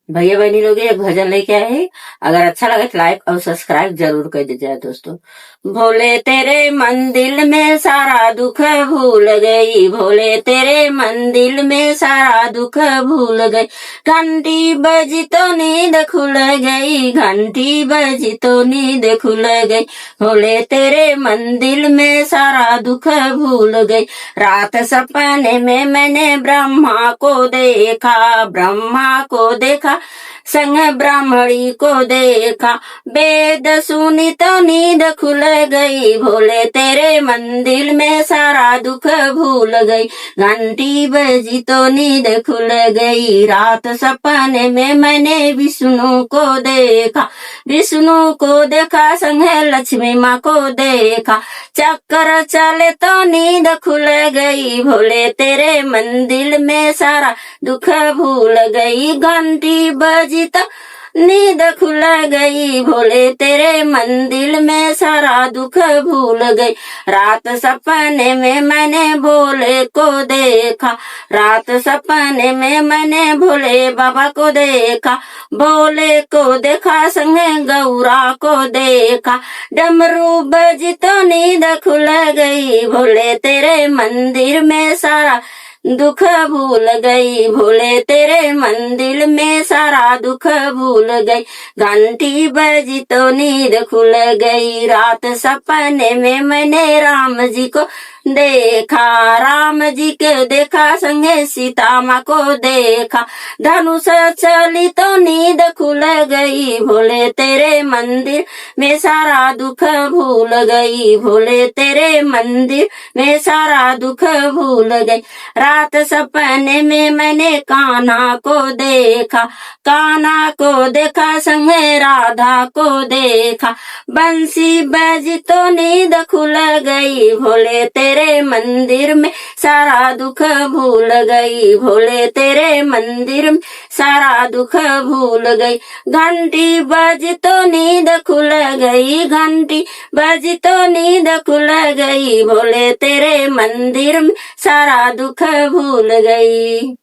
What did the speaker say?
भैया बहनी लोग एक भजन लेके आए हैं। अगर अच्छा लगे तो लाइक और सब्सक्राइब जरूर कर दीजिए दोस्तों। भोले तेरे मंदिर में सारा दुख भूल गई, भोले तेरे मंदिर में सारा दुख भूल गई। घंटी बजी तो नींद खुल गई, घंटी बजी तो नींद खुल गई। भोले तेरे मंदिर में सारा दुख भूल गई। रात सपने में मैंने ब्रह्मा को देखा, ब्रह्मा को देखा, संग ब्राह्मणी को देखा। वेद सुनी तो नींद खुल गई, भोले तेरे मंदिर में सारा दुख भूल गई। घंटी बजी तो नींद खुल गई। रात सपने में मैंने विष्णु को देखा, विष्णु को देखा, संग लक्ष्मी माँ को देखा। चक्कर चले तो नींद खुल गई, भोले तेरे मंदिर में सारा दुख भूल गई। घंटी बजी तो नींद खुल गई, भोले तेरे मंदिर में सारा दुख भूल गई। रात सपने में मैंने भोले को देखा, रात सपने में मैंने भोले बाबा को देखा। भोले को देखा, संगे गौरा को देखा। डमरू बजी तो नींद खुल गई, भोले तेरे मंदिर में सारा दुख भूल गई, भोले तेरे मंदिर में सारा दुख भूल गई। घंटी बजी तो नींद खुल गई। रात सपने में मैंने राम जी को देखा, राम जी के देखा, संगे सीता माँ को देखा। धनुष चली तो नींद खुल गई, भोले तेरे मंदिर में सारा दुख भूल गई, भोले तेरे मंदिर में सारा दुख भूल गई। रात सपने में मैंने कान्हा को देखा, कान्हा को देखा, संगे राधा को देखा। बंसी बजी तो नींद खुल गई, भोले तेरे मंदिर में सारा दुख भूल गई, भोले तेरे मंदिर में सारा दुख भूल गई। घंटी बजी तो नींद खुल गई, घंटी बजी तो नींद खुल गई, भोले तेरे मंदिर में सारा दुख भूल गई।